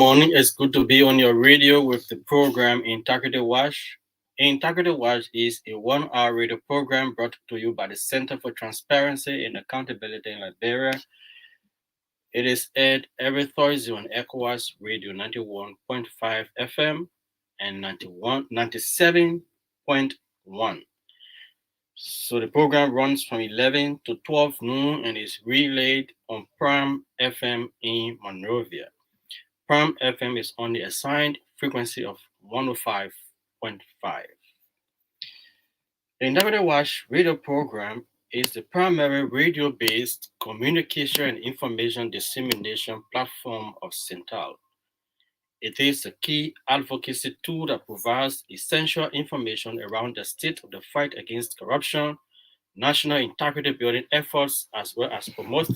morning. It's good to be on your radio with the program Integrity Watch. Integrity Watch is a 1 hour radio program brought to you by the Center for Transparency and Accountability in Liberia. It is aired every Thursday on ECOWAS Radio 91.5 FM and 97.1. So the program runs from 11 to 12 noon and is relayed on Prime FM in Monrovia. Prime FM is on the assigned frequency of 105.5. The Integrity Watch radio program is the primary radio-based communication and information dissemination platform of CENTAL. It is a key advocacy tool that provides essential information around the state of the fight against corruption, national integrity building efforts, as well as promotes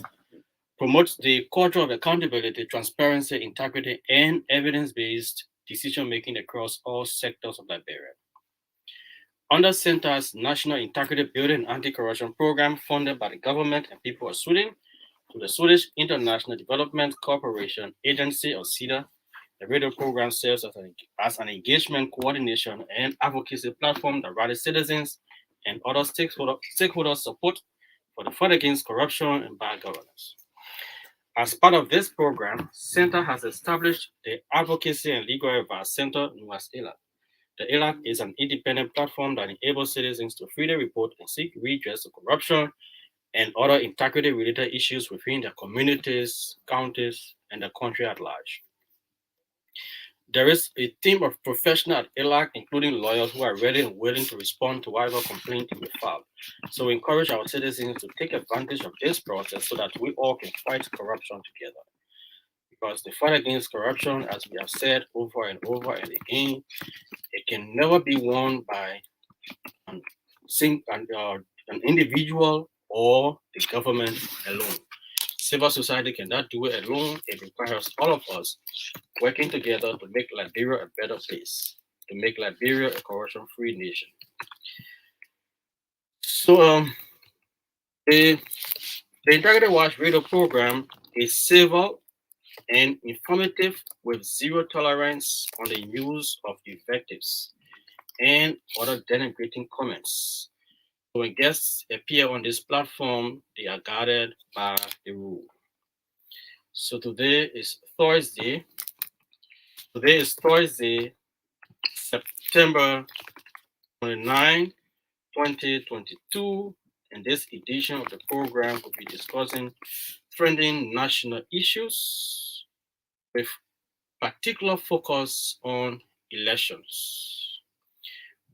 the culture of accountability, transparency, integrity, and evidence-based decision-making across all sectors of Liberia. Under CENTAL's National Integrity Building and Anti-Corruption Program, funded by the government and people of Sweden, through the Swedish International Development Cooperation Agency, or SIDA, the radio program serves as an engagement, coordination, and advocacy platform that rallies citizens and other stakeholders' support for the fight against corruption and bad governance. As part of this program, CENTAL has established the Advocacy and Legal Advice Center, known as ELAC. The ELAC is an independent platform that enables citizens to freely report and seek redress of corruption and other integrity-related issues within their communities, counties, and the country at large. There is a team of professionals at ELAC, including lawyers who are ready and willing to respond to whatever complaint you may file. So we encourage our citizens to take advantage of this process so that we all can fight corruption together. Because the fight against corruption, as we have said over and again, it can never be won by an individual or the government alone. Civil society cannot do it alone. It requires all of us working together to make Liberia a better place, to make Liberia a corruption-free nation. So the Integrity Watch radio program is civil and informative with zero tolerance on the use of invectives and other denigrating comments. So when guests appear on this platform, they are guarded by the rule. So today is Thursday, September 29, 2022, and this edition of the program will be discussing trending national issues with particular focus on elections.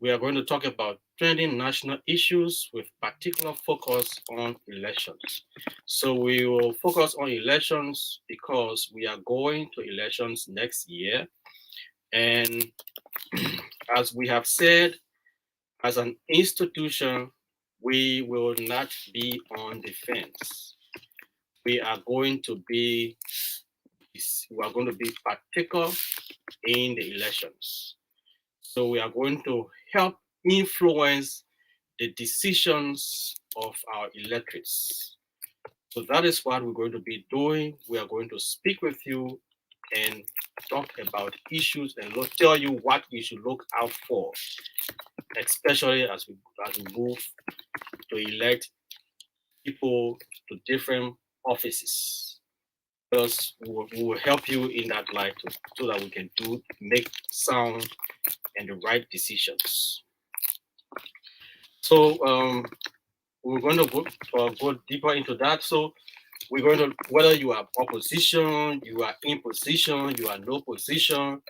We are going to talk about trending national issues with particular focus on elections. So we will focus on elections because we are going to elections next year. And as we have said, as an institution, we will not be on the fence. We are going to be particular in the elections. So we are going to help influence the decisions of our electorates. So that is what we're going to be doing. We are going to speak with you and talk about issues and tell you what you should look out for, especially as we move to elect people to different offices. Because we will help you in that light so that we can make sound and the right decisions. So we're going to go deeper into that. So we're going to, whether you are opposition, you are in position, you are no position,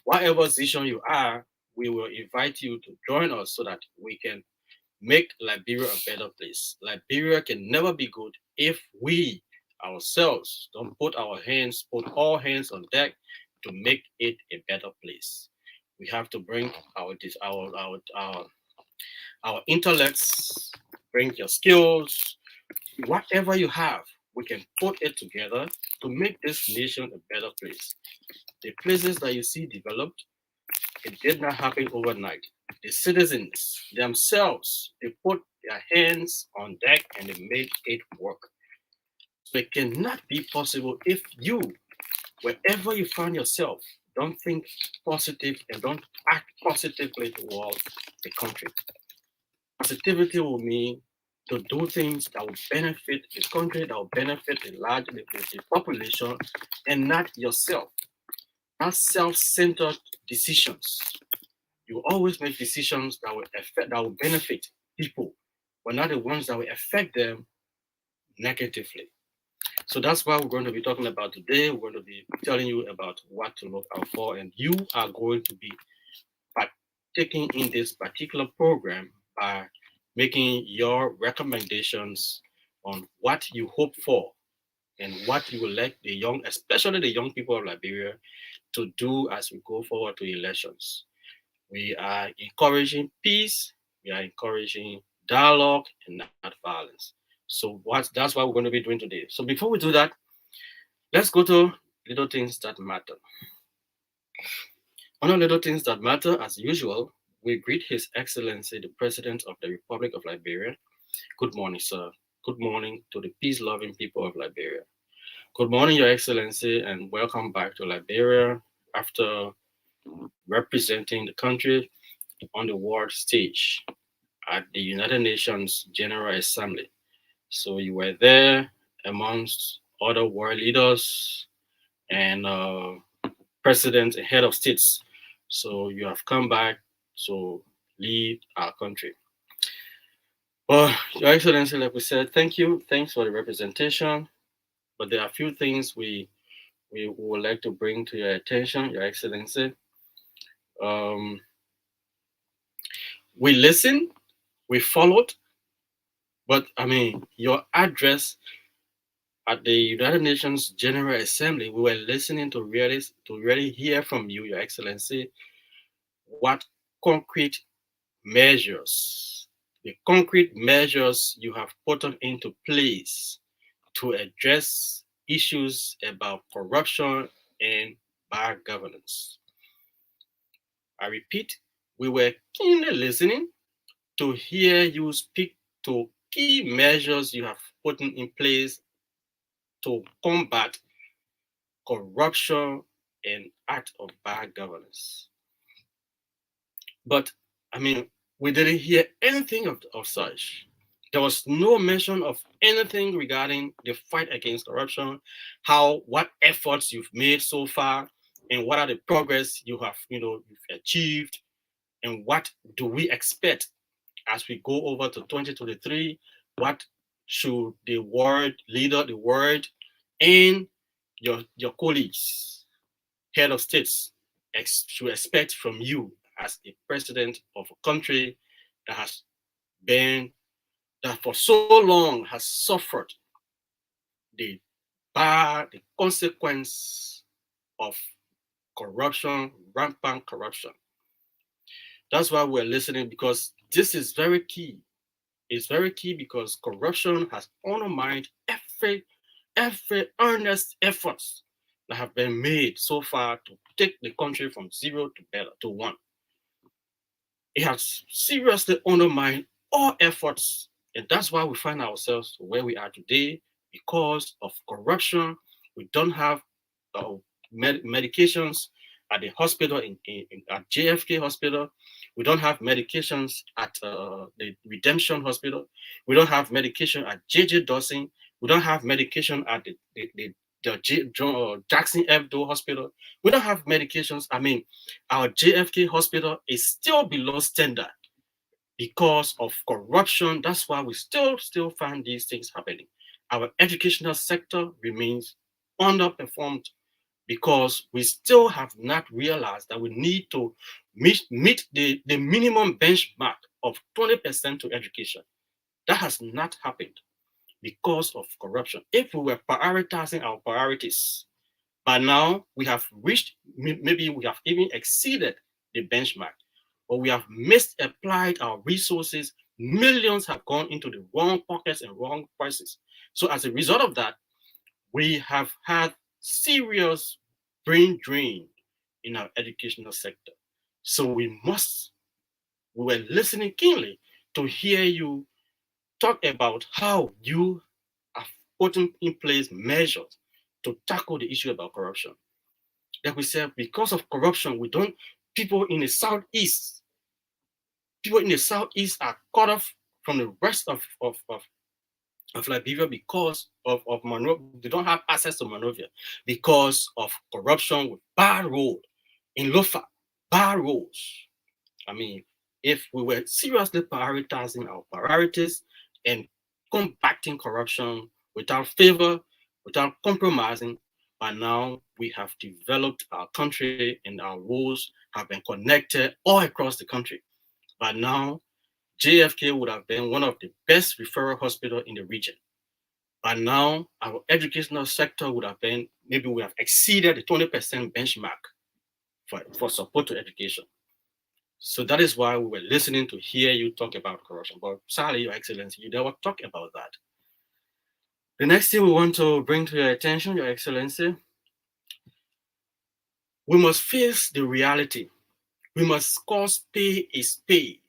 whatever position you are, we will invite you to join us so that we can make Liberia a better place. Liberia can never be good if we ourselves don't put all hands on deck to make it a better place. We have to bring our intellects, bring your skills, whatever you have, we can put it together to make this nation a better place. The places that you see developed, it did not happen overnight. The citizens themselves, they put their hands on deck and they made it work. So it cannot be possible if you Wherever you find yourself, don't think positive and don't act positively towards the country. Positivity will mean to do things that will benefit the country, that will benefit the population, and not yourself. Not self-centered decisions. You always make decisions that will benefit people, but not the ones that will affect them negatively. So that's what we're going to be talking about today. We're going to be telling you about what to look out for, and you are going to be partaking in this particular program by making your recommendations on what you hope for and what you would like the young, especially the young people of Liberia, to do as we go forward to elections. We are encouraging peace, we are encouraging dialogue and not violence. So that's what we're going to be doing today. So before we do that, let's go to little things that matter. On the little things that matter, as usual, we greet His Excellency, the President of the Republic of Liberia. Good morning, sir. Good morning to the peace-loving people of Liberia. Good morning, Your Excellency, and welcome back to Liberia after representing the country on the world stage at the United Nations General Assembly. So you were there amongst other world leaders and presidents and head of states. So you have come back to lead our country. Well, Your Excellency, like we said, thank you. Thanks for the representation. But there are a few things we would like to bring to your attention, Your Excellency. Um, we listened, we followed, but I mean, your address at the United Nations General Assembly, we were listening to really hear from you, Your Excellency, what concrete measures, the concrete measures you have put into place to address issues about corruption and bad governance. I repeat, we were keenly listening to hear you speak to key measures you have put in place to combat corruption and act of bad governance. But I mean, we didn't hear anything of such. There was no mention of anything regarding the fight against corruption, what efforts you've made so far, and what are the progress you've achieved, and what do we expect as we go over to 2023. What should the world, and your colleagues, head of states, should expect from you as a president of a country that has been that for so long has suffered the the consequence of corruption, rampant corruption. That's why we're listening, because this is very key. It's very key because corruption has undermined every earnest efforts that have been made so far to take the country from zero to better to one. It has seriously undermined all efforts, and that's why we find ourselves where we are today because of corruption. We don't have uh, medications at the hospital at JFK Hospital. We don't have medications at the Redemption Hospital. We don't have medication at JJ Dawson. We don't have medication at the Jackson Hebdo Hospital. We don't have medications. I mean, our JFK Hospital is still below standard because of corruption. That's why we still find these things happening. Our educational sector remains underperformed because we still have not realized that we need to meet the minimum benchmark of 20% to education. That has not happened because of corruption. If we were prioritizing our priorities, by now we have reached, maybe we have even exceeded the benchmark, but we have misapplied our resources. Millions have gone into the wrong pockets and wrong places. So as a result of that, we have had serious brain drain in our educational sector. So we were listening keenly to hear you talk about how you have put in place measures to tackle the issue about corruption. Like we said, because of corruption, people in the southeast, are cut off from the rest of Liberia because of Monrovia. They don't have access to Monrovia because of corruption with bad road in Lofa, bad roads. I mean, if we were seriously prioritizing our priorities and combating corruption without favor, without compromising, by now we have developed our country and our roads have been connected all across the country. By now, JFK would have been one of the best referral hospitals in the region. By now, our educational sector would have been, maybe we have exceeded the 20% benchmark for support to education. So that is why we were listening to hear you talk about corruption. But sadly, Your Excellency, you never talk about that. The next thing we want to bring to your attention, Your Excellency, we must face the reality. We must cause pay is pay.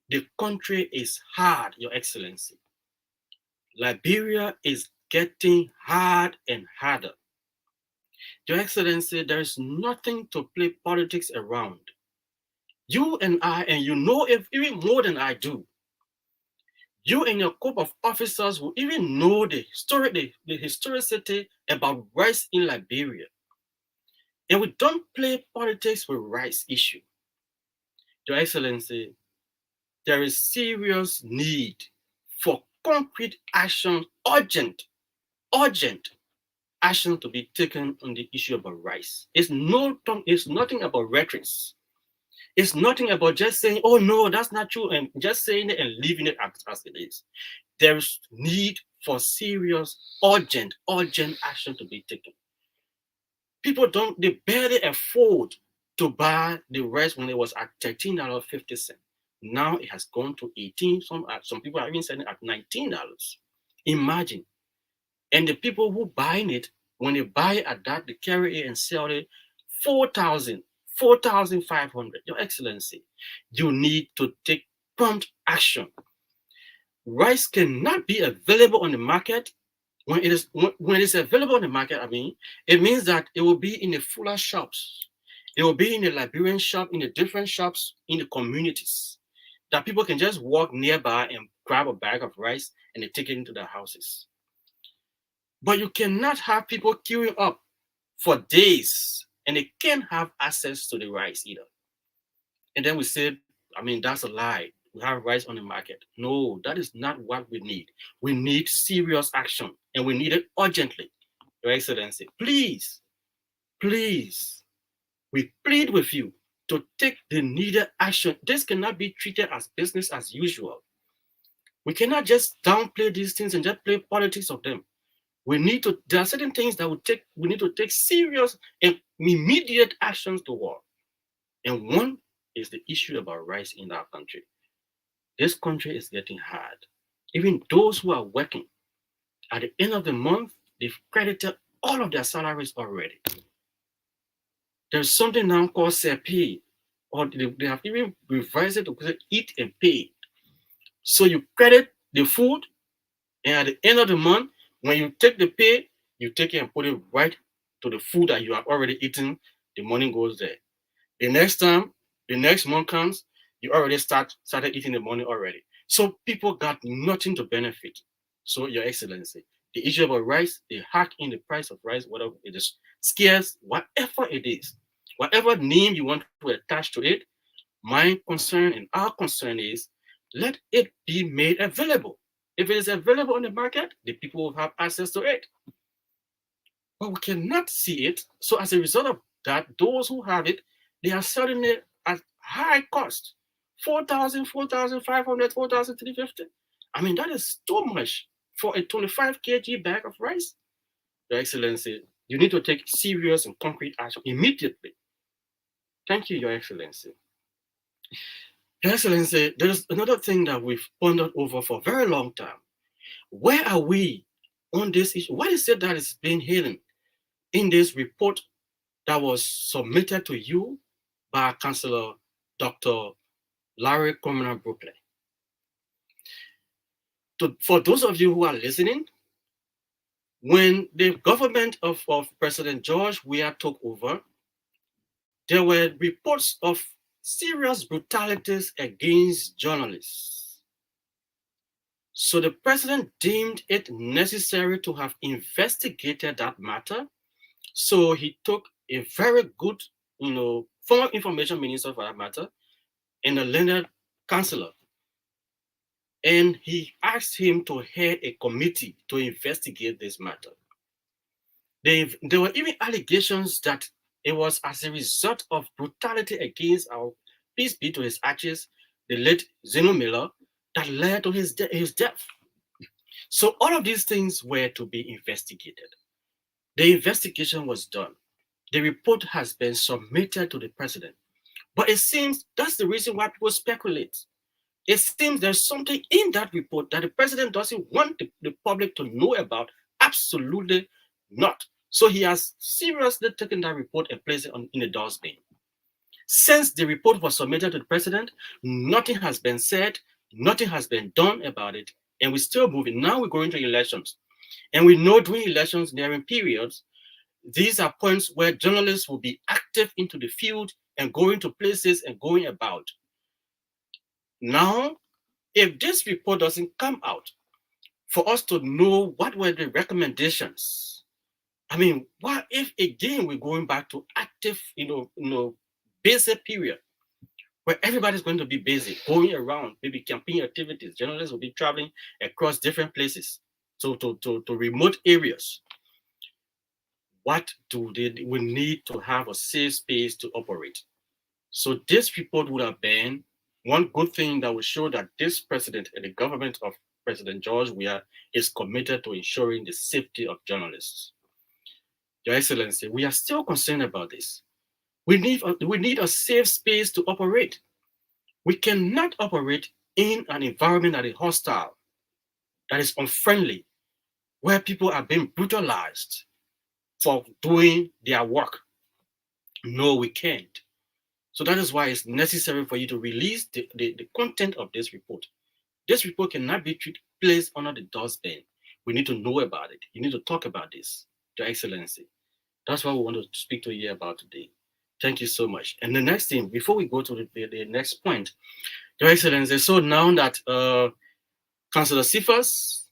The country is hard, Your Excellency. Liberia is getting hard and harder. Your Excellency, there is nothing to play politics around. You and I, and you know even more than I do, you and your group of officers will even know the historicity about rice in Liberia. And we don't play politics with rice issue. Your Excellency, there is serious need for concrete action, urgent action to be taken on the issue about rice. It's nothing about rhetoric. It's nothing about just saying, oh no, that's not true, and just saying it and leaving it as it is. There's need for serious, urgent action to be taken. People they barely afford to buy the rice when it was at $13.50. Now it has gone to 18. Some people are even selling at $19. Imagine. And the people who buying it, when they buy it at that, they carry it and sell it 4,500. Your Excellency, you need to take prompt action. Rice cannot be available on the market. When it is available on the market, it means that it will be in the fuller shops. It will be in the Liberian shop, in the different shops, in the communities, that people can just walk nearby and grab a bag of rice and they take it into their houses. But you cannot have people queuing up for days and they can't have access to the rice either. And then we said, that's a lie. We have rice on the market. No, that is not what we need. We need serious action and we need it urgently. Your Excellency, please, we plead with you to take the needed action. This cannot be treated as business as usual. We cannot just downplay these things and just play politics of them. There are certain things that we need to take serious and immediate actions toward. And one is the issue about rice in our country. This country is getting hard. Even those who are working, at the end of the month, they've credited all of their salaries already. There's something now called pay, or they have even revised it to eat and pay. So you credit the food, and at the end of the month, when you take the pay, you take it and put it right to the food that you have already eaten. The money goes there. The next month comes, you already started eating the money already. So people got nothing to benefit. So, Your Excellency, the issue about rice, they hack in the price of rice, whatever it is, scarce, whatever it is, whatever name you want to attach to it. My concern and our concern is let it be made available. If it is available on the market, the people will have access to it. But we cannot see it. So as a result of that, those who have it, they are selling it at high cost. 4,000, 4,500, 4,350. That is too much for a 25 kg bag of rice. Your Excellency, you need to take serious and concrete action immediately. Thank you, Your Excellency. Your Excellency, there's another thing that we've pondered over for a very long time. Where are we on this issue? What is it that is being hidden in this report that was submitted to you by Councillor Dr. Larry Commoner Brooklyn? For those of you who are listening, When the government of President George Weah took over, there were reports of serious brutalities against journalists. So the president deemed it necessary to have investigated that matter. So he took a very good, former information minister for that matter, and a learned counselor, and he asked him to head a committee to investigate this matter. There were even allegations that it was as a result of brutality against our peace be to his arches, the late Zeno Miller, that led to his death. So all of these things were to be investigated. The investigation was done. The report has been submitted to the president. But it seems that's the reason why people speculate. It seems there's something in that report that the president doesn't want the public to know about. Absolutely not. So he has seriously taken that report and placed it in the dustbin. Since the report was submitted to the president, nothing has been said, nothing has been done about it, and we're still moving. Now we're going to elections. And we know during elections, during periods, these are points where journalists will be active into the field and going to places and going about. Now, if this report doesn't come out for us to know what were the recommendations, I mean, what if again we're going back to active, busy period where everybody's going to be busy, going around, maybe campaign activities. Journalists will be traveling across different places to remote areas. What we need to have a safe space to operate? So this report would have been one good thing that would show that this president and the government of President George Weah is committed to ensuring the safety of journalists. Your Excellency, we are still concerned about this. We need a safe space to operate. We cannot operate in an environment that is hostile, that is unfriendly, where people are being brutalized for doing their work. No, we can't. So that is why it's necessary for you to release the content of this report. This report cannot be placed under the dustbin. We need to know about it. You need to talk about this, Your Excellency. That's what we want to speak to you about today. Thank you so much. And the next thing, before we go to the next point, Your Excellency, so now that Councillor Cephas,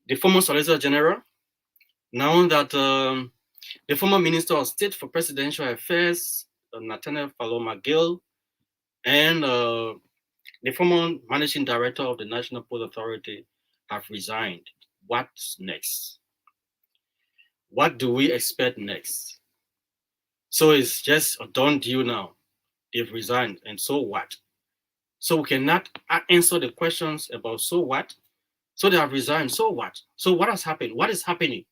the former Solicitor General, now that the former Minister of State for Presidential Affairs, Nathaniel Faloma Gill, and the former Managing Director of the National Port Authority have resigned. What's next? What do we expect next? So it's just a done deal now. They've resigned, and so what? So we cannot answer the questions about so what? So they have resigned, so what? So what has happened? What is happening?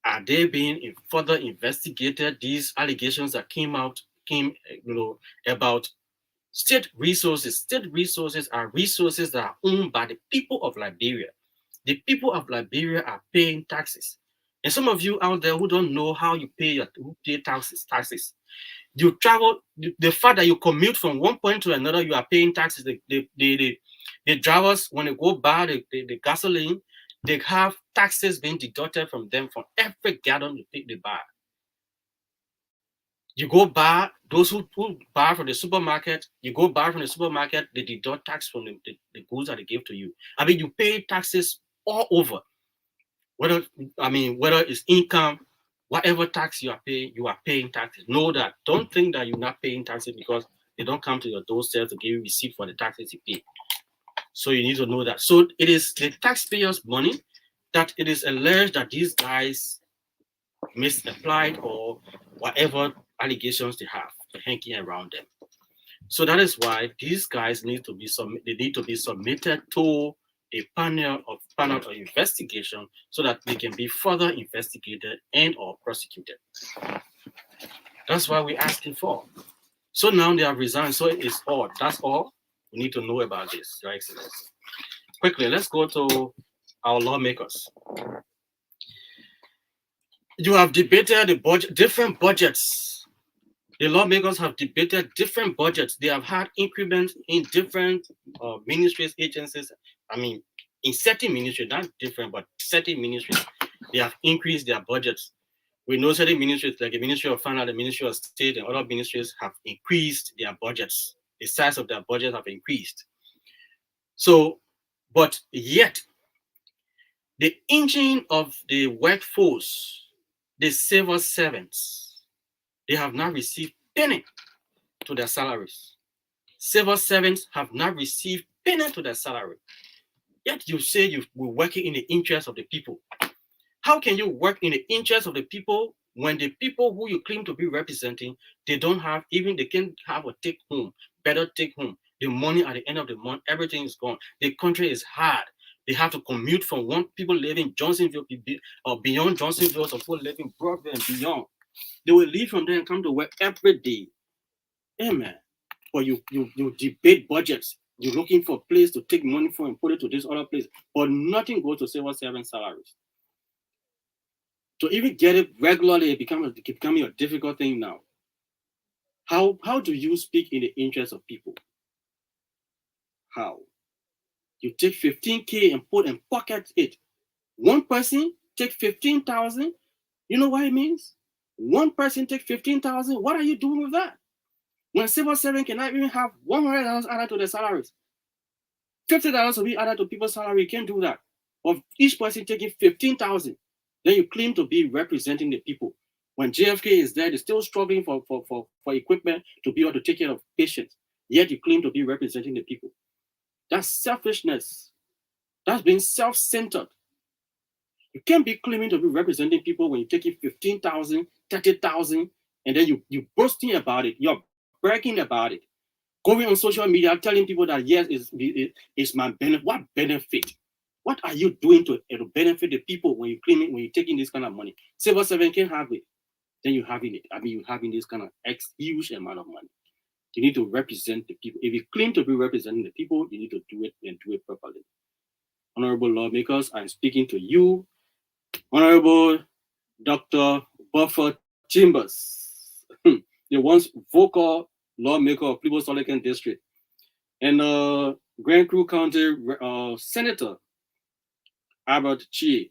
Are they being further investigated? These allegations that came about state resources. State resources are resources that are owned by the people of Liberia. The people of Liberia are paying taxes. And some of you out there who don't know how you pay taxes. You travel, the fact that you commute from one point to another, you are paying taxes. The drivers, when they go buy the gasoline, they have taxes being deducted from them for every gallon they buy. You go buy, those who buy from the supermarket, they deduct tax from the goods that they give to you. I mean, you pay taxes all over. Whether it's income, whatever tax you are paying taxes. Know that. Don't think that you're not paying taxes because they don't come to your doorstep to give you receipt for the taxes you pay. So you need to know that. So it is the taxpayers' money that it is alleged that these guys misapplied or whatever allegations they have hanging around them. So that is why these guys need to be submitted to a panel of investigation so that they can be further investigated and or prosecuted. That's what we're asking for. So now they have resigned. So it's all. That's all we need to know about this, Your Excellency. Quickly, let's go to our lawmakers. You have debated the budget, different budgets. The lawmakers have debated different budgets. They have had increments in different ministries, agencies. I mean, in certain ministries, not different, but certain ministries, they have increased their budgets. We know certain ministries, like the Ministry of Finance, the Ministry of State, and other ministries have increased their budgets. The size of their budget have increased. So, but yet, the engine of the workforce, the civil servants, they have not received penny to their salaries. Civil servants have not received penny to their salary. Yet you say you will work in the interest of the people. How can you work in the interest of the people when the people who you claim to be representing, they don't have, even they can have a take home, better take home. The money at the end of the month, everything is gone. The country is hard. They have to commute from one people living Johnsonville or beyond Johnsonville, some people living Broadway and beyond. They will leave from there and come to work every day. Amen. But you debate budgets. You're looking for a place to take money from and put it to this other place, but nothing goes to civil servant salaries. To even get it regularly, it becoming a difficult thing now. How do you speak in the interest of people? How? You take 15K and put and pocket it. One person take 15,000. You know what it means? One person take 15,000. What are you doing with that? When civil servant cannot even have $100 added to their salaries, $50 will be added to people's salary. You can't do that. Of each person taking 15,000, then you claim to be representing the people. When JFK is there, they're still struggling for equipment to be able to take care of patients. Yet you claim to be representing the people. That's selfishness. That's being self-centered. You can't be claiming to be representing people when you're taking 15,000, 30,000, and then you boasting about it. You're bragging about it. Going on social media, telling people that yes, it's my benefit. What benefit? What are you doing to benefit the people when you're taking this kind of money? Civil servant can't have it. Then you're having it. You're having this kind of huge amount of money. You need to represent the people. If you claim to be representing the people, you need to do it and do it properly. Honorable lawmakers, I'm speaking to you, Honorable Dr. Buffer Chambers, the once vocal lawmaker of Plebo Solican District, and Grand Crew County Senator Albert Chi.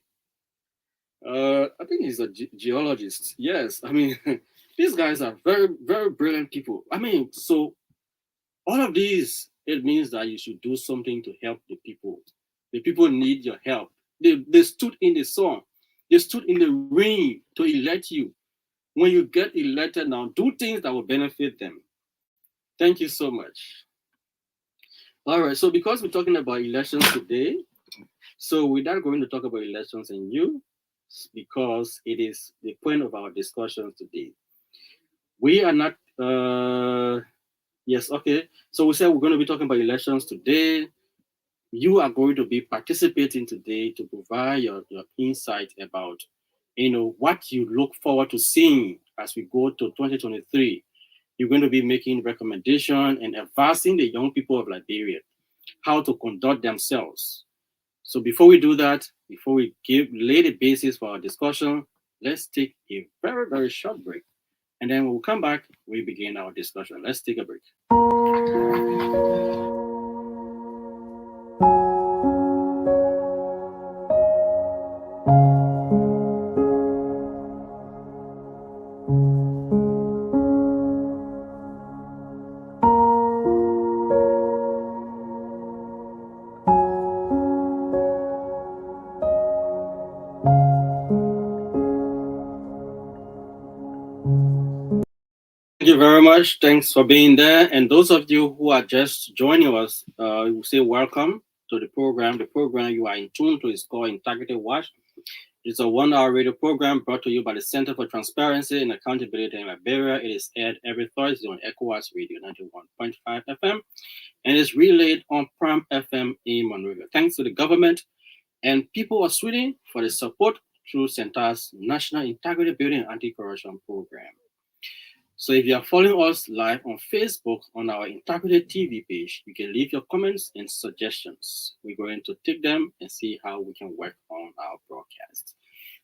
I think he's a geologist. Yes, these guys are very, very brilliant people. So all of these, it means that you should do something to help the people. The people need your help. They stood in the sun. They stood in the rain to elect you. When you get elected now, do things that will benefit them. Thank you so much. All right, so because we're talking about elections today, so we're not going to talk about elections and you, because it is the point of our discussion today. We are not, yes, okay. So we said we're going to be talking about elections today. You are going to be participating today to provide your insight about, what you look forward to seeing as we go to 2023. You're going to be making recommendations and advising the young people of Liberia how to conduct themselves. So before we do that, before we lay the basis for our discussion, let's take a very, very short break. And then we'll come back, we begin our discussion. Let's take a break. Thank you very much. Thanks for being there. And those of you who are just joining us, we say welcome to the program. The program you are in tune to is called Integrity Watch. It's a 1-hour radio program brought to you by the Center for Transparency and Accountability in Liberia. It is aired every Thursday on ECOWAS Radio 91.5 FM and is relayed on Prime FM in Monrovia. Thanks to the government and people of Sweden for the support through CENTAL's National Integrity Building and Anti-Corruption Program. So if you are following us live on Facebook on our Integrity TV page, you can leave your comments and suggestions. We're going to take them and see how we can work on our broadcast.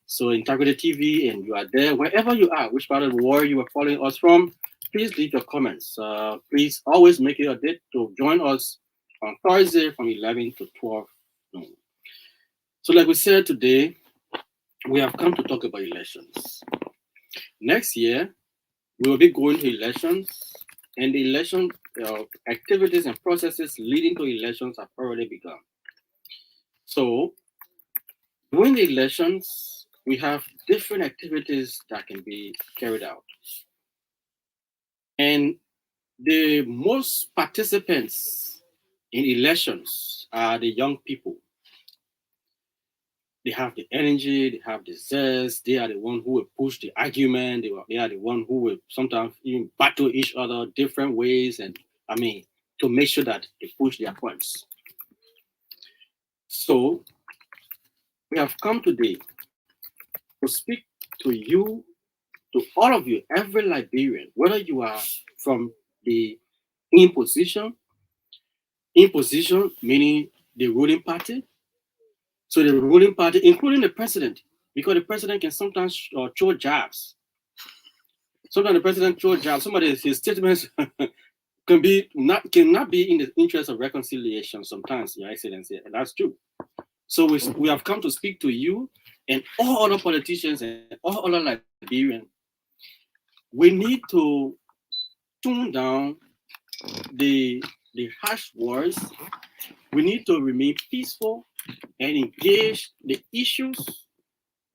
So Integrity TV, and you are there, wherever you are, which part of the world you are following us from, please leave your comments. Please always make it a date to join us on Thursday from 11 to 12 noon. So, like we said today, we have come to talk about elections. Next year, we will be going to elections, and the election activities and processes leading to elections have already begun. So, during the elections, we have different activities that can be carried out. And the most participants in elections are the young people. They have the energy, they have the zest, they are the one who will push the argument, they are the one who will sometimes even battle each other different ways, and to make sure that they push their points. So we have come today to speak to you, to all of you, every Liberian, whether you are from the in position meaning the ruling party, so the ruling party, including the president, because the president can sometimes throw jabs. Sometimes the president throws jabs. Some of his statements cannot be in the interest of reconciliation. Sometimes, Your Excellency, and that's true. So we have come to speak to you and all other politicians and all other Liberians. We need to tune down the harsh words. We need to remain peaceful and engage the issues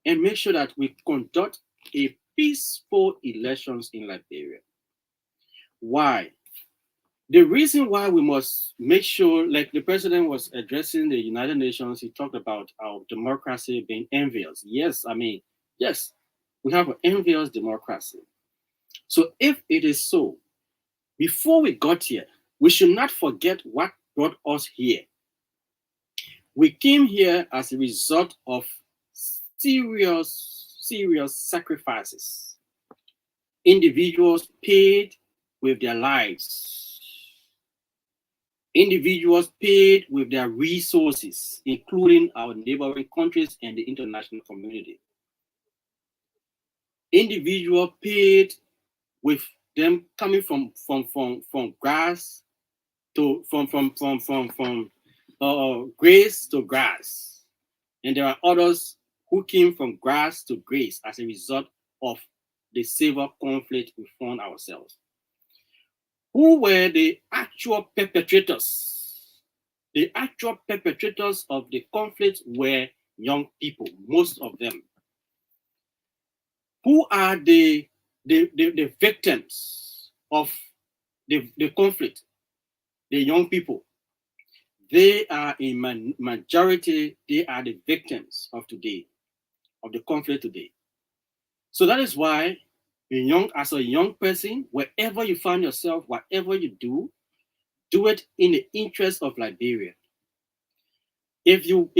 and make sure that we conduct a peaceful elections in Liberia. Why? The reason why we must make sure, like the president was addressing the United Nations, he talked about our democracy being envious. Yes, yes, we have an envious democracy. So if it is so, before we got here, we should not forget what brought us here. We came here as a result of serious sacrifices. Individuals paid with their lives. Individuals paid with their resources, including our neighboring countries and the international community. Individuals paid with them coming from grass to from grace to grass, and there are others who came from grass to grace as a result of the civil conflict we found ourselves. Who were the actual perpetrators? The actual perpetrators of the conflict were young people, most of them. Who are the victims of the conflict? The young people. They are in majority, they are the victims of today, of the conflict today. So that is why as a young person, wherever you find yourself, whatever you do it in the interest of Liberia. If you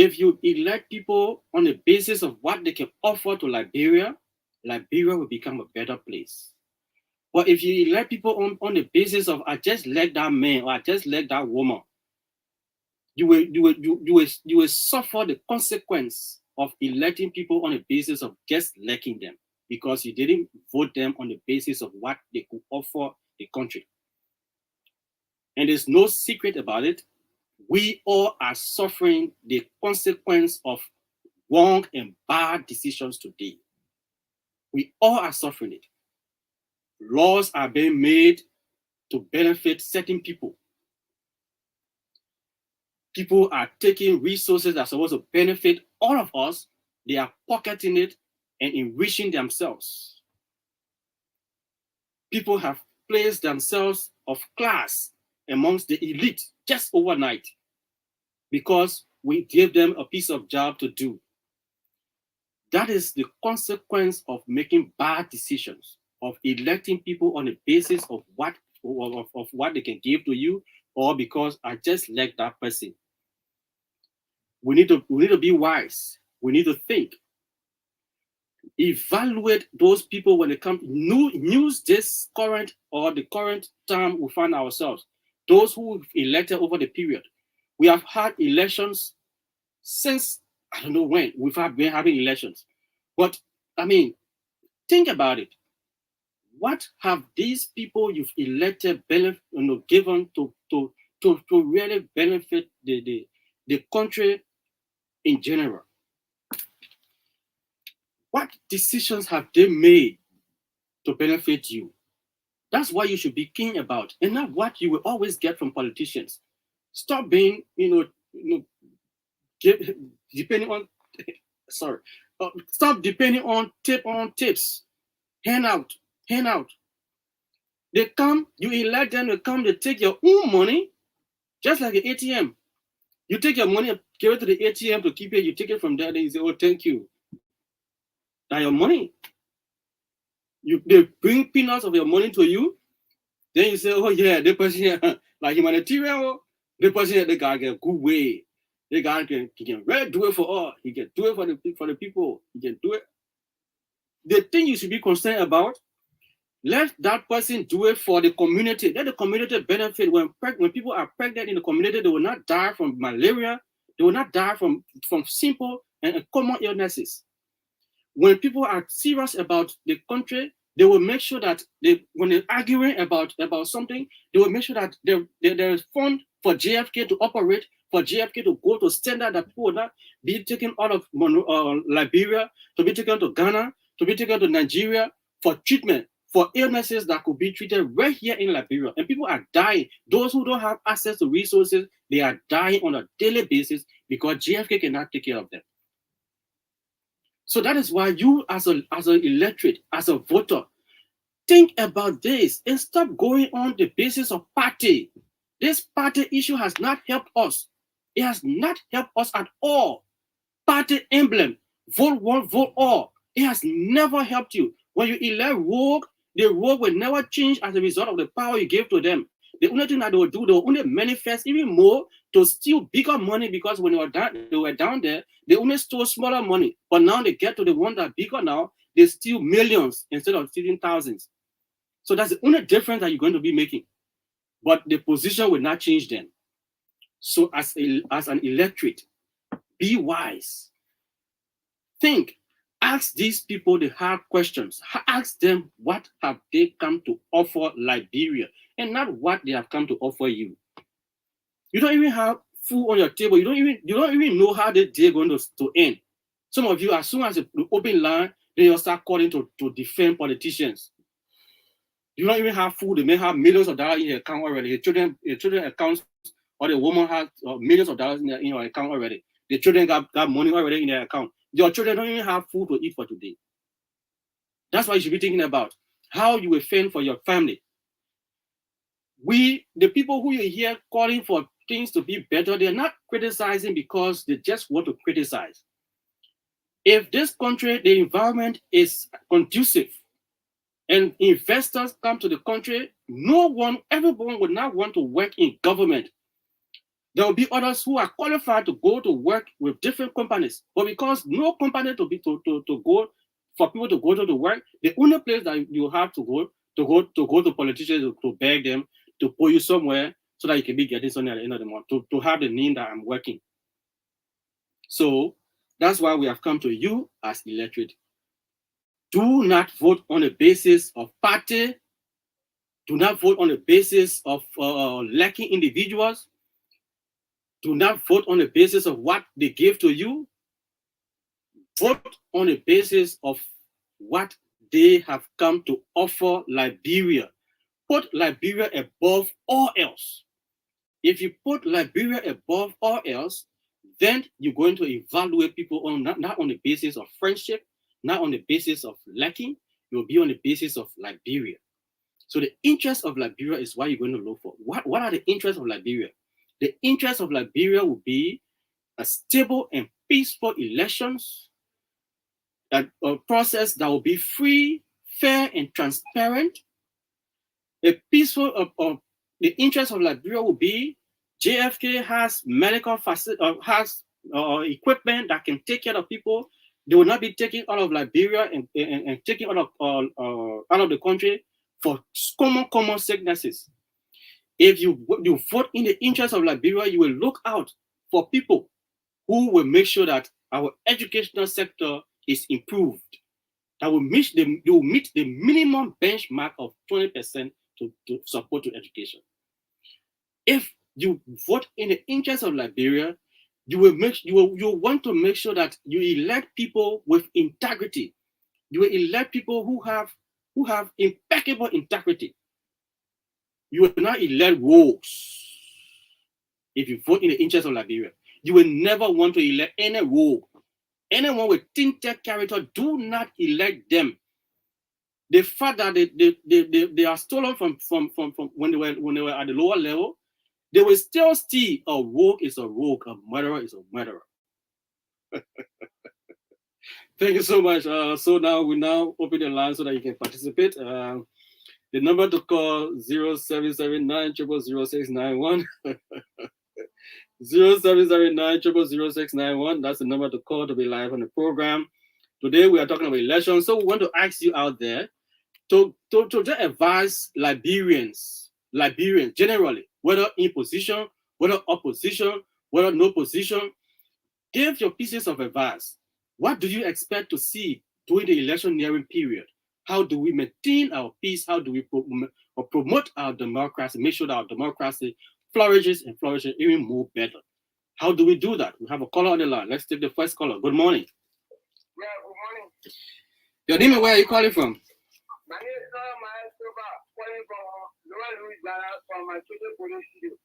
elect people on the basis of what they can offer to Liberia, Liberia will become a better place. But if you elect people on the basis of I just like that man or I just like that woman, you will suffer the consequence of electing people on the basis of just liking them because you didn't vote them on the basis of what they could offer the country. And there's no secret about it. We all are suffering the consequence of wrong and bad decisions today. We all are suffering it. Laws are being made to benefit certain people. People are taking resources that are supposed to benefit all of us. They are pocketing it and enriching themselves. People have placed themselves of class amongst the elite just overnight because we gave them a piece of job to do. That is the consequence of making bad decisions, of electing people on the basis of what they can give to you, or because I just like that person. We need to be wise. We need to think. Evaluate those people when they come. Use this current time we find ourselves. Those who elected over the period. We have had elections since I don't know when we've been having elections. But think about it. What have these people you've elected given to really benefit the country in general? What decisions have they made to benefit you? That's what you should be keen about, and not what you will always get from politicians. Stop being, depending on, sorry, stop depending on tips, hand out, hand out. They come, you elect them, they come, they take your own money, just like an ATM. You take your money, give it to the ATM to keep it, you take it from there, then you say, oh, thank you. That your money. They bring peanuts of your money to you, then you say, oh yeah, the person like humanitarian, the person they got a good way. They got he can really do it for all. He can do it for the people. He can do it. The thing you should be concerned about, let that person do it for the community. Let the community benefit. When people are pregnant in the community, they will not die from malaria. They will not die from simple and common illnesses. When people are serious about the country, they will make sure that when they're arguing about something, they will make sure that there is fund for JFK to operate, for JFK to go to standard that people will not be taken out of Liberia, to be taken to Ghana, to be taken to Nigeria for treatment, for illnesses that could be treated right here in Liberia. And people are dying. Those who don't have access to resources, they are dying on a daily basis because JFK cannot take care of them. So that is why you as an electorate, as a voter, think about this and stop going on the basis of party. This party issue has not helped us. It has not helped us at all. Party emblem, vote one, vote all. It has never helped you. When you elect rogue, the rogue will never change as a result of the power you give to them. The only thing that they will do, they will only manifest even more to steal bigger money, because when they were down there, they only stole smaller money. But now they get to the one that bigger now, they steal millions instead of stealing thousands. So that's the only difference that you're going to be making. But the position will not change then. So as an electorate, be wise. Think. Ask these people the hard questions. Ask them what have they come to offer Liberia, and not what they have come to offer you. You don't even have food on your table. You don't even know how the day going to end. Some of you, as soon as you open line, then you'll start calling to defend politicians. You don't even have food. They may have millions of dollars in your account already. Your children accounts, or the woman has millions of dollars in your account already. The children got money already in their account. Your children don't even have food to eat for today. That's why you should be thinking about how you will fend for your family. The people who you hear calling for things to be better, they're not criticizing because they just want to criticize. If this country, the environment is conducive and investors come to the country, everyone would not want to work in government. There will be others who are qualified to go to work with different companies, but because no company to go for people to go to the work, the only place that you have to go to politicians to beg them to put you somewhere so that you can be getting something at the end of the month to have the name that I'm working. So that's why we have come to you as electorate. Do not vote on the basis of party. Do not vote on the basis of lacking individuals. Do not vote on the basis of what they give to you. Vote on the basis of what they have come to offer Liberia. Put Liberia above all else. If you put Liberia above all else, then you're going to evaluate people not on the basis of friendship, not on the basis of lacking. You'll be on the basis of Liberia. So the interest of Liberia is what you're going to look for. What are the interests of Liberia? The interest of Liberia will be a stable and peaceful elections, a process that will be free, fair, and transparent. The interest of Liberia will be JFK has medical has equipment that can take care of people. They will not be taken out of Liberia and taken out of the country for common sicknesses. If you vote in the interest of Liberia, you will look out for people who will make sure that our educational sector is improved. That will meet the minimum benchmark of 20% to support to education. If you vote in the interest of Liberia, you want to make sure that you elect people with integrity, You will elect people who have impeccable integrity. You will not elect rogues if you vote in the interest of Liberia. You will never want to elect any rogue. Anyone with tainted character, do not elect them. The fact that they are stolen from when they were at the lower level, they will still steal. A rogue is a rogue, a murderer is a murderer. Thank you so much. So now we open the line so that you can participate. The number to call 0779 0000691. 0779 0000691. That's the number to call to be live on the program. Today we are talking about elections. So we want to ask you out there to just advise Liberians generally, whether in position, whether opposition, whether no position, give your pieces of advice. What do you expect to see during the electioneering period? How do we maintain our peace? How do we promote our democracy, make sure that our democracy flourishes even more better? How do we do that? We have a caller on the line. Let's take the first caller. Good morning. Yeah, good morning. Your name and where are you calling from? My name is calling from Lower Louisiana from my Church Police Studio.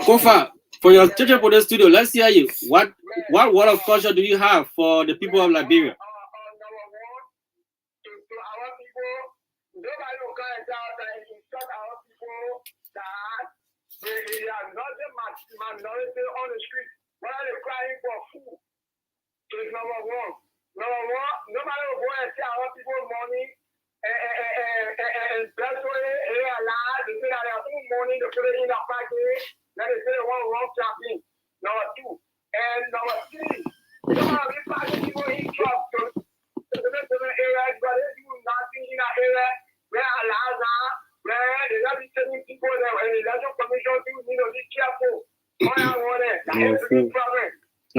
Kofa, for your Church Police Studio, let's hear you. What word of caution do you have for the people of Liberia? Number one, to our people, nobody will come and tell us that instruct our people that they are not the minority on the street. Why are they crying for food? Is number one. Nobody will go and tell our people money and that's why they are allowed to say that they have money to put it in the pocket. Then they say they want wrong shopping. Number two. And number three, some of these pocket people in trucks to different areas, but they do nothing in that area where allowed now, where they are telling people that when the election commission do need to be careful. All I want that is a big problem.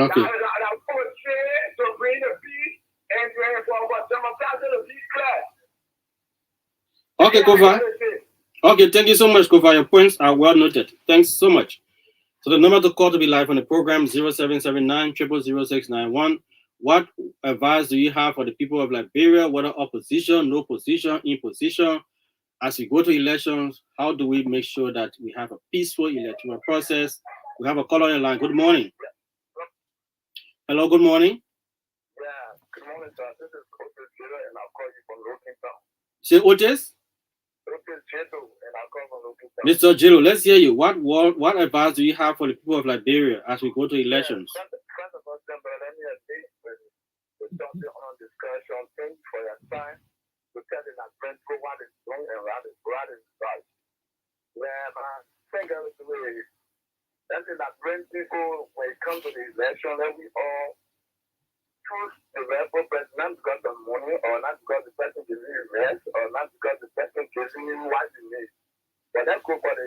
Okay. That would say to bring the peace and for democracy to be clear. Okay, Kofa. Okay, thank you so much, Kofa. Your points are well noted. Thanks so much. So the number to call to be live on the program 0779 0000691. What advice do you have for the people of Liberia, whether opposition, no position, in position? As we go to elections, how do we make sure that we have a peaceful electoral process? We have a caller on the line. Good morning. Hello, good morning. Yeah, good morning, sir. This is Otis Jiro, and I'll call you from Lokintown. Say Otis? Otis Jiro, and I'll call from Lokintown. Mr. Jiro, let's hear you. What advice do you have for the people of Liberia as we go to elections? First of all, let me say with something on discussion. Thank you for your time to tell the friends what is wrong and what is right. When I think of the way that is that brings people when it comes to the election, that we all choose the rebel president not because of money or not because the person gives you rest or not because the person gives you what you need. But let's go for the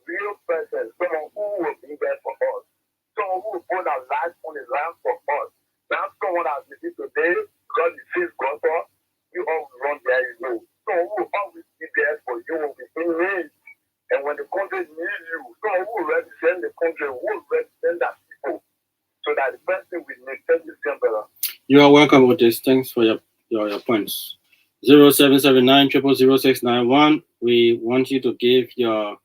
real person, someone who will be there for us, someone who will put our life on the line for us. Not someone that we see today because he feels God for you always run there, you know. Someone who will always be there for you will be in need. And when the country needs you, someone who will represent the country, who will represent that people, so that the person will make sense. You are welcome, Otis. Thanks for your points. 0779 0000691. We want you to give your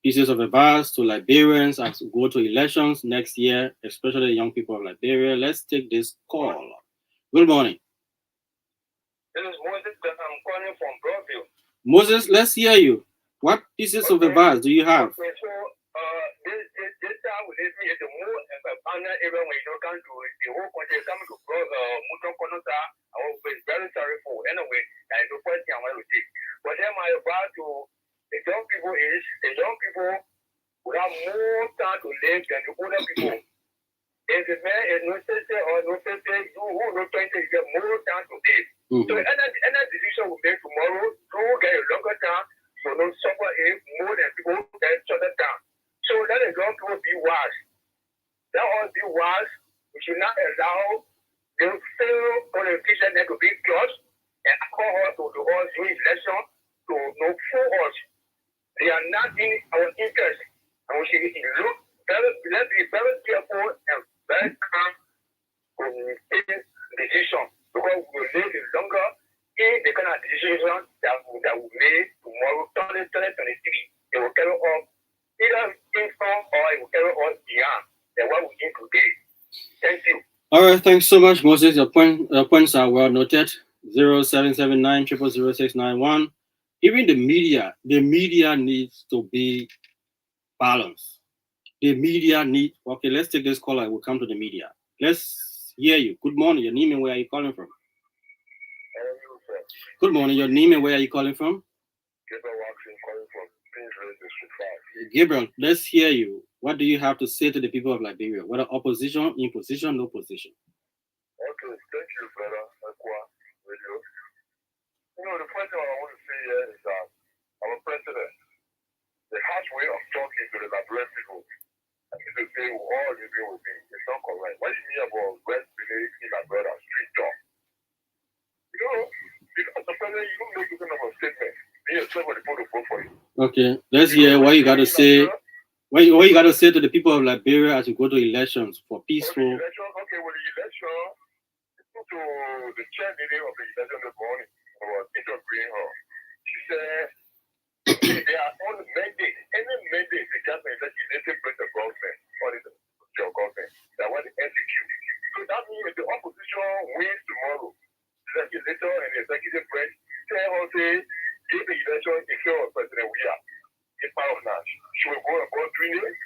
pieces of advice to Liberians as we go to elections next year, especially the young people of Liberia. Let's take this call. Good morning. This is Moses. I'm calling from Broadview. Moses, let's hear you. What pieces of advice do you have? Okay, so this time we live in the more abandoned area when you don't come to the whole country coming to Muton Konota. I will be very sorry for anyway. I do question I want to take. But then my advice to the young people is the young people will have more time to live than the older people. If the man is no city or no city, you who no 20, you get more time to live. Mm-hmm. So any decision we make tomorrow, you get a longer time. So no suffer more than people that shut it down. So let the young people be wise. Let us be wise. We should not allow the fail politicians to be judged and alcohol to do us during election to no fool us. They are not in our interest. And we should look let's be very careful and very calm to make decision because we will live longer It will carry on either info or it will carry on beyond than what we need today. Thank you. All right, thanks so much, Moses. Your points are well noted. 0779 0000691. Even the media needs to be balanced. The media need. Okay, let's take this call. I will come to the media. Let's hear you. Good morning. Your name and where are you calling from? Good morning. Your name and where are you calling from? Gabriel, let's hear you. What do you have to say to the people of Liberia? Whether opposition, imposition, no position? Okay, thank you, brother. Radio. The first thing I want to say here is that our president, the harsh way of talking to the Liberian people, I need to say all you do with me. It's not correct. What you mean about West Village in Liberia street talk? As a president, you don't make this kind of a statement. Me yourself when the people vote for you. Okay, let's hear what you got to say. What you got to say to the people of Liberia as you go to elections for peaceful. Okay, well, the election, to the chairlady of the election this morning, was Peter Green. She said they are on the mandate. Any mandate the government legislative bring the government or your government, that want to execute. So that means if the opposition wins tomorrow, the legislator and the executive branch say, give the election in favor of President Weah.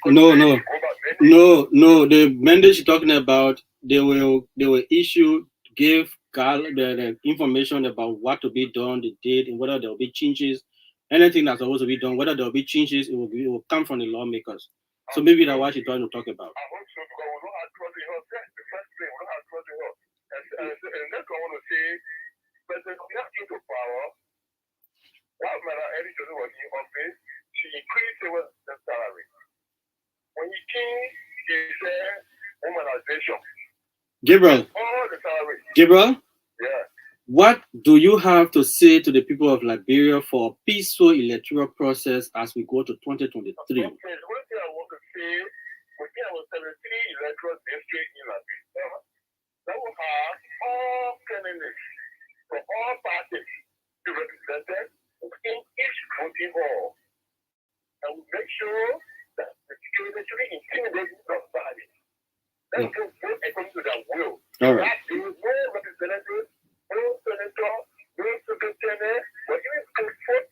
No. The mandate you're talking about, they will issue to give the information about what to be done, the date, and whether there will be changes. Anything that's supposed to be done, whether there will be changes, it will come from the lawmakers. So maybe that's what you're trying to talk about. I hope so, because we don't have trust in her. That's the first thing. We don't have trust in her. And that's what I want to say. President Weah came to power. While Madam Eddie Joseph was in office, she increased the salary. When he came, he said womanization. Gabriel. All the salary. Gabriel? Yeah. What do you have to say to the people of Liberia for a peaceful electoral process as we go to 2023? Okay, one thing I want to say, we have 73 electoral districts in Liberia. That will have all candidates from all parties to represent in each voting hall. And we make sure that the security intimidates nobody. Let's go vote according to their will. All right. There is no representative, no senator, no superintendent, but even good vote,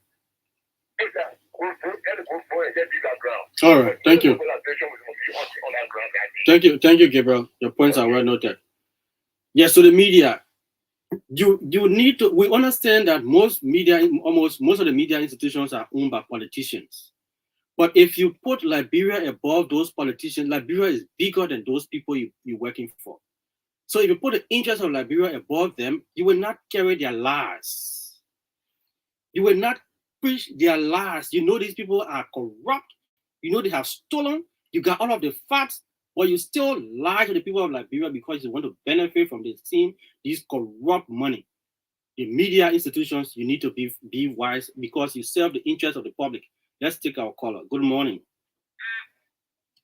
is that good vote and good vote and get bigger ground. All right, thank you. Thank you, Gabriel. Your points are well noted. Yes, so the media. You need to. We understand that most of the media institutions are owned by politicians. But if you put Liberia above those politicians, Liberia is bigger than those people you're working for. So if you put the interests of Liberia above them, you will not carry their lies. You will not preach their lies. You know these people are corrupt. You know they have stolen. You got all of the facts, but you still lie to the people of Liberia because you want to benefit from these corrupt money. The media institutions, you need to be wise because you serve the interests of the public. Let's take our caller. Good morning.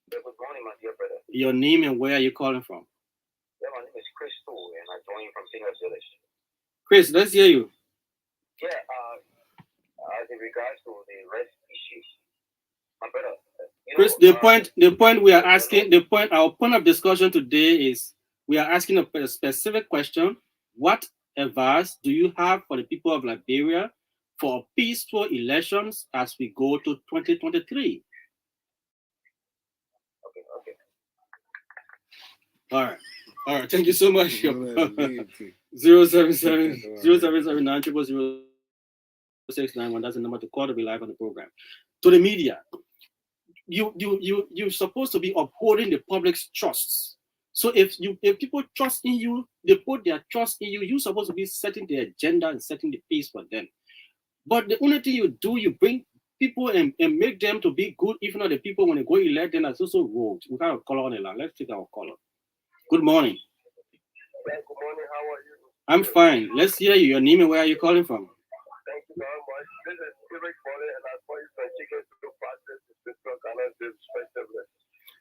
Good morning, my dear brother. Your name and where are you calling from? Yeah, my name is Chris Tool, and I'm joining from Singers Village. Chris, let's hear you. Yeah, in regards to the rest issues, my brother. Chris, our point of discussion today is we are asking a specific question. What advice do you have for the people of Liberia for peaceful elections as we go to 2023? Okay. All right. Thank you so much. 077-0779 0000691. That's the number to call to be live on the program. To the media, you're supposed to be upholding the public's trust. So if people trust in you, they put their trust in you, you're supposed to be setting the agenda and setting the pace for them. But the only thing you do, you bring people and make them to be good, even though the people, when they go elect, then that's also rogues. We got a caller on the line. Let's take our caller. Good morning. Good morning. How are you? I'm fine. Let's hear you. Your name and where are you calling from? Thank you very much. This is Eric Morley, and I'm calling from Chicken to Process respectively.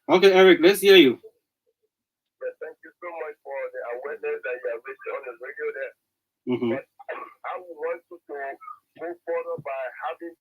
Okay, Eric, let's hear you. Yes, thank you so much for the awareness that you have raised on the radio there. Mm-hmm. But I want you to move further by having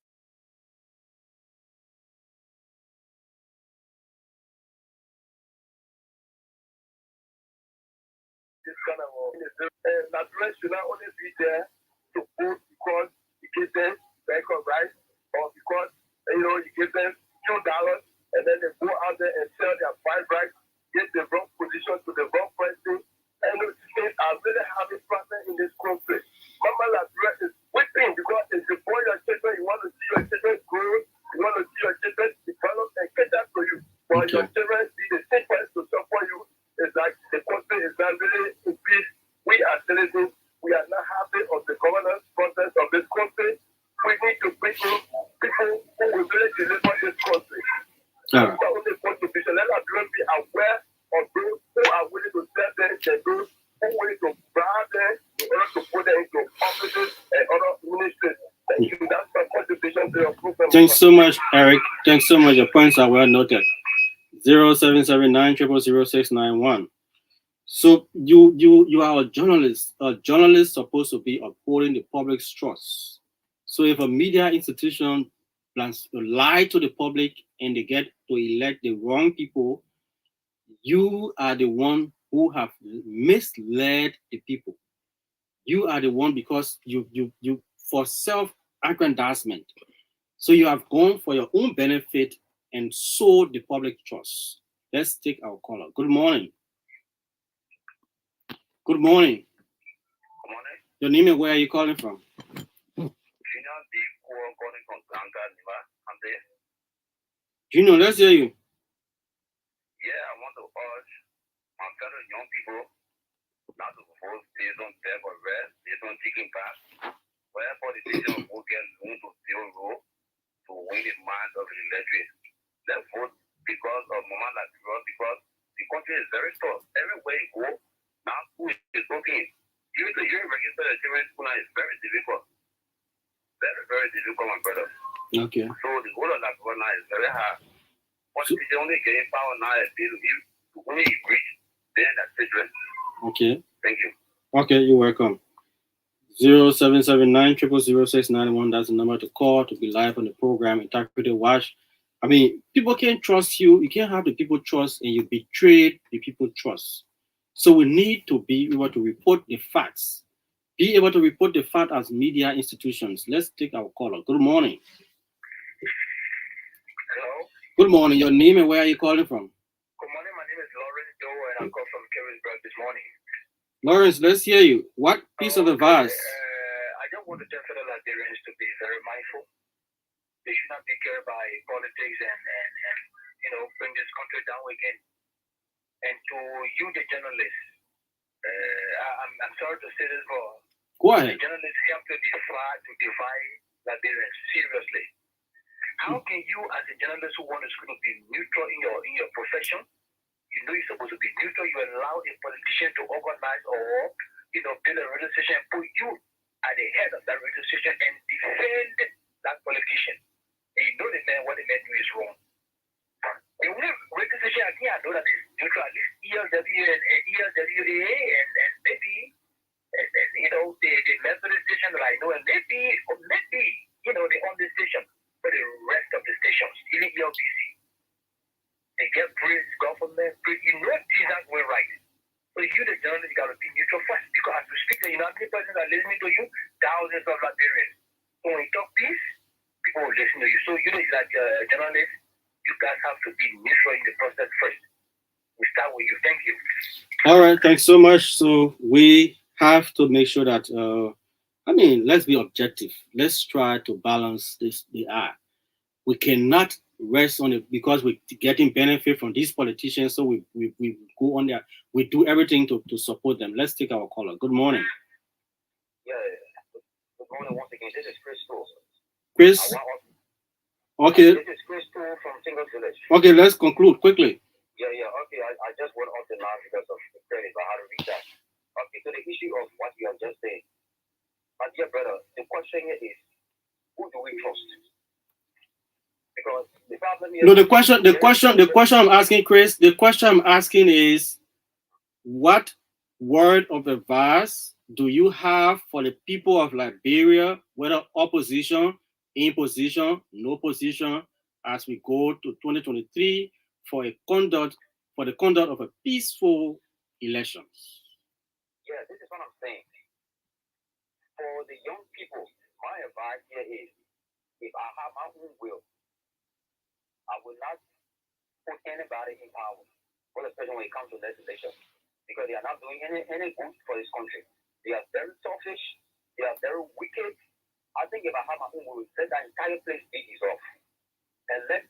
And Nigerians should not only be there to vote because you give them bank of rights or because you give them $2 and then they go out there and sell their fine rights, get the wrong position to the wrong person. And states are really having problems in this country. Mama Nigeria is weeping because if you born your children, you want to see your children grow, you want to see your children develop and cater to you. But your children see the same place to support you. It's like the country is not really in peace. We are citizens. We are not happy of the governance process of this country. We need to bring in people who will really deliver this country. That's the only contribution. Let us be aware of those who are willing to serve them and those who are willing to bribe them in order to put them into offices and other ministries. Thank you. That's my contribution to your program. Thanks so much, Eric. Thanks so much. Your points are well noted. 0779 0000691. So you are a journalist. A journalist supposed to be upholding the public's trust. So if a media institution plans to lie to the public and they get to elect the wrong people, you are the one who have misled the people. You are the one because you for self-aggrandizement. So you have gone for your own benefit and sold the public trust. Let's take our caller. Good morning. Good morning. Good morning. Your name and where are you calling from? Calling from NIBA. I'm there. Junior, let's hear you. Yeah, I want to urge my fellow young people not to vote based on death or rest, based on taking back. Where politicians will get known to still rule to win the minds of the electorate. Let's vote because of Mama Nigeria, because the country is very tough. Everywhere you go, now school is working. Even the year register the children school now is very difficult. Very, very difficult, my brother. Okay. So the whole of Nigeria now is very hard. Politicians only getting power now is to only reach, then that's it. Okay. Thank you. Okay, you're welcome. 0779 0000691. That's the number to call to be live on the program. Integrity Watch. I mean, people can't trust you. You can't have the people trust, and you betrayed the people trust. So we need to be able to report the facts. Be able to report the fact as media institutions. Let's take our caller. Good morning. Hello. Good morning. Your name and where are you calling from? Good morning. My name is Lawrence Doe, and I'm calling from Kerrisburg this morning. Lawrence, let's hear you. What piece of advice? I just want to tell fellow Nigerians to be very mindful. They should not be carried by politics and bring this country down again. And to you, the journalists, I'm sorry to say this, but go ahead. The journalists have to divide Nigerians seriously. How can you, as a journalist who wants to be neutral in your profession, you know you're supposed to be neutral, you allow a politician to organize or build a radio station and put you at the head of that radio station and defend that politician. And you know what the man do is wrong. And when radio station, I think I know that it's neutral, at least ELW and ELWA and maybe the Methodist station that I know, and maybe the only station for the rest of the stations, even ELBC. They get praise, government, praise. You know things aren't going right. So you, the journalist, you got to be neutral first. Because as we speak, how many persons are listening to you? Thousands of Liberians. So when you talk peace, people will listen to you. So you, like a journalist, you guys have to be neutral in the process first. We start with you. Thank you. All right, thanks so much. So we have to make sure that, let's be objective. Let's try to balance this. We cannot rest on it because we're getting benefit from these politicians. So we go on there. We do everything to support them. Let's take our caller. Good morning. Yeah. Good morning once again. This is Chris Tool. Chris? Okay. This is Chris Tool from Single Village. Okay, let's conclude quickly. Yeah. Okay, I just went off the line because of the credit, but how to reach that. Okay, so the issue of what you have just said. My dear brother, the question here is, who do we trust? Because the problem is... No, the question I'm asking, Chris, the question I'm asking is, what word of advice do you have for the people of Liberia, whether opposition, in position, no position, as we go to 2023 for the conduct of a peaceful elections? Yeah, this is what I'm saying. For the young people, my advice here is, if I have my own will, I will not put anybody in power, especially when it comes to legislation, because they are not doing any good for this country. They are very selfish. They are very wicked. I think if I have my own will, let that entire place be dissolved, and let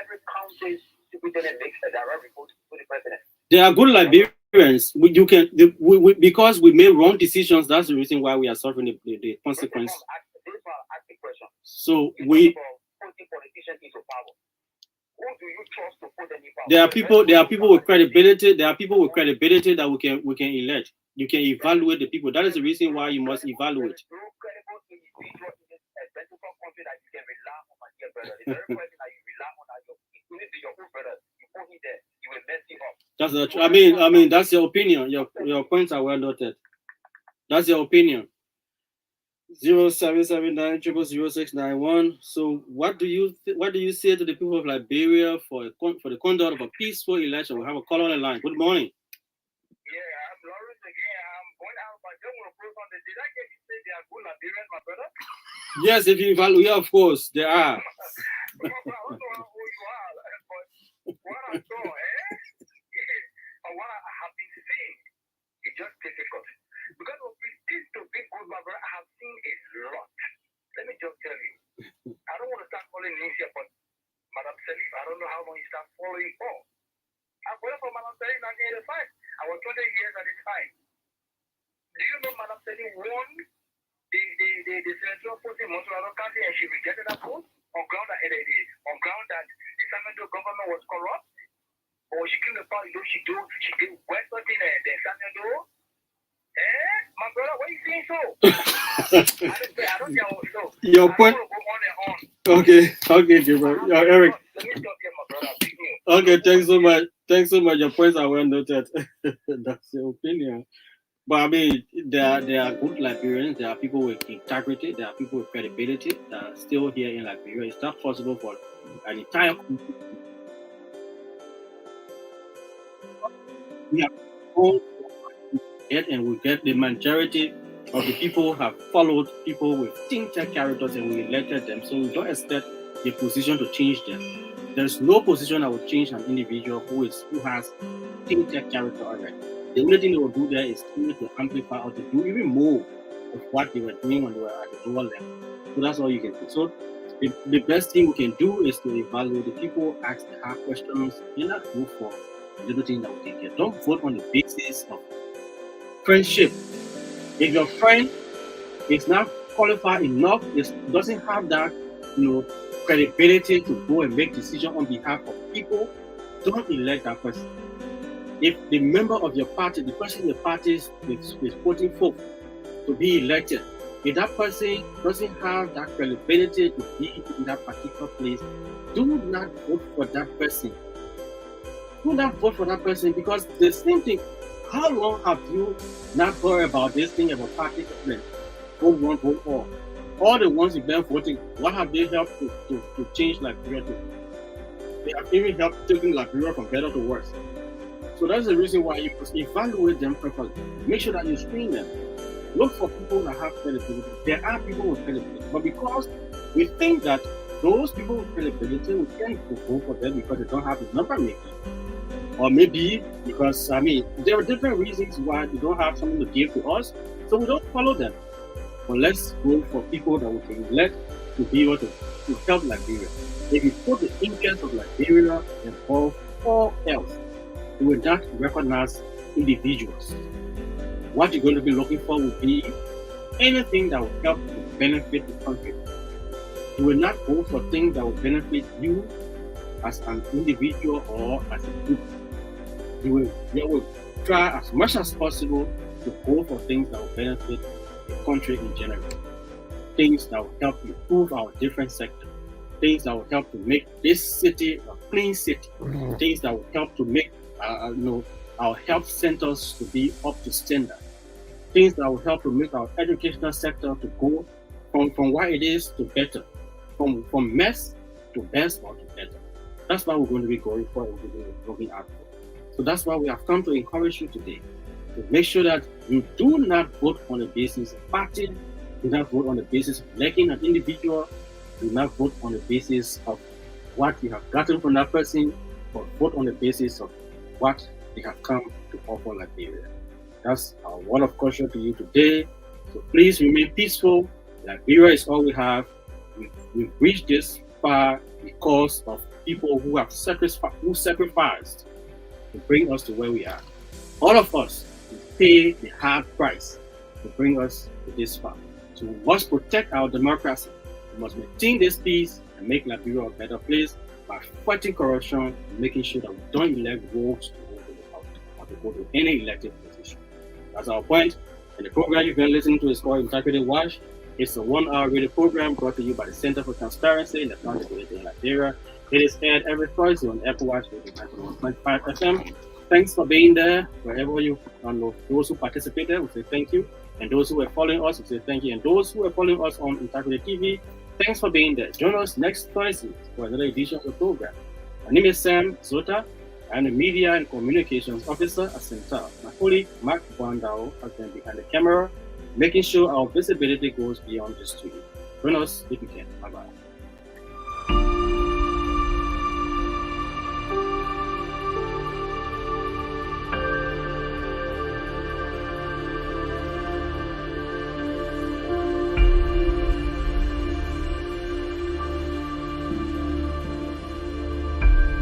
every county superintendent make a direct report to the president. They are good Liberians. Because we made wrong decisions. That's the reason why we are suffering the consequence. This one, ask the question. So putting politicians into power. Who do you trust to put them in power? There are people with credibility. There are people with credibility that we can elect. You can evaluate the people. That is the reason why you must evaluate. No credible individual in this eventual country that you can rely on, my dear brother. The very person that you rely on, including your own brother, you put him there, he will mess you up. That's the truth. I mean, that's your opinion. Your points are well noted. That's your opinion. 0779000691. So, what do you say to the people of Liberia for the conduct of a peaceful election? We have a caller on the line. Good morning. Yeah, I'm Lawrence again. I'm going out, but don't want to close on this. Did I get you say they are good Liberians, my brother? Yes, if you evaluate, yeah, of course, they are. I don't know who you are, but what I saw, or what I have been seeing, it's just difficult. Because of this to be good, my brother, I have seen a lot. Let me just tell you. I don't want to start calling names here, but Madam Salif, I don't know how long you start following for. I followed for Madam Salif in 1985. I was 20 years at the time. Do you know Madam Salif won the central post in Montreal County, and she rejected that post on ground that the Samuel government was corrupt? Or she came to power, she did worse than the Samuel. My brother, what are you saying so? I don't know so. Your point. Go on and on. Okay, Gabriel. Eric. Let me stop here, my brother. Okay, thanks so much. Your points are well noted. That's your opinion. But I mean, there are good Liberians. There are people with integrity. There are people with credibility that are still here in Liberia. It's not possible for an entire country. We have all and we get the majority of the people have followed people with tainted characters and we elected them. So we don't expect the position to change them. There's no position that will change an individual who has tainted character already. The only thing they will do there is to amplify or to do even more of what they were doing when they were at the lower level. So that's all you can do. So the best thing we can do is to evaluate the people, ask the hard questions, and not go for the little thing that we can get. Don't vote on the basis of friendship. If your friend is not qualified enough, doesn't have that, credibility to go and make decisions on behalf of people, don't elect that person. If the member of your party, the person the party is voting for to be elected, if that person doesn't have that credibility to be in that particular place, do not vote for that person. Do not vote for that person, because the same thing. How long have you not heard about this thing about party government? Vote one, vote all. All the ones you've been voting, what have they helped to change Liberia to? They have even helped taking Liberia from better to worse. So that's the reason why you must evaluate them properly. Make sure that you screen them. Look for people that have credibility. There are people with credibility, but because we think that those people with credibility, we can't vote for them because they don't have the number making. Or maybe because, there are different reasons why they don't have something to give to us, so we don't follow them. But let's go for people that we can elect to be able to help Liberia. If you put the interest of Liberia above all else, you will not recognize individuals. What you're going to be looking for will be anything that will help to benefit the country. You will not go for things that will benefit you as an individual or as a group. You will try as much as possible to go for things that will benefit the country in general. Things that will help improve our different sectors. Things that will help to make this city a clean city. Things that will help to make our health centers to be up to standard. Things that will help to make our educational sector to go from what it is to better. From mess to best or to better. That's what we're going to be going for and we're going to be looking out for. So that's why we have come to encourage you today. to make sure that you do not vote on the basis of party, do not vote on the basis of liking an individual, do not vote on the basis of what you have gotten from that person, but vote on the basis of what they have come to offer Liberia. That's our word of caution to you today. So please remain peaceful. Liberia is all we have. We've reached this far because of people who have sacrificed to bring us to where we are. All of us pay the hard price to bring us to this far. So we must protect our democracy. We must maintain this peace and make Liberia a better place by fighting corruption and making sure that we don't elect rogues to go to any elected position. That's our point. And the program you've been listening to is called Integrity Watch. It's a 1-hour radio program brought to you by the Center for Transparency in the Accountability in Liberia. It is aired every Thursday on ECOWAS Radio 91.5 FM. Thanks for being there. Wherever you those who participated, we say thank you. And those who are following us, we say thank you. And those who are following us on Integrity TV, thanks for being there. Join us next Thursday for another edition of the program. My name is Sam Zota. I'm the Media and Communications Officer at CENTAL. My colleague, Mark Bondao, has been behind the camera, making sure our visibility goes beyond the studio. Join us if you can. Bye-bye.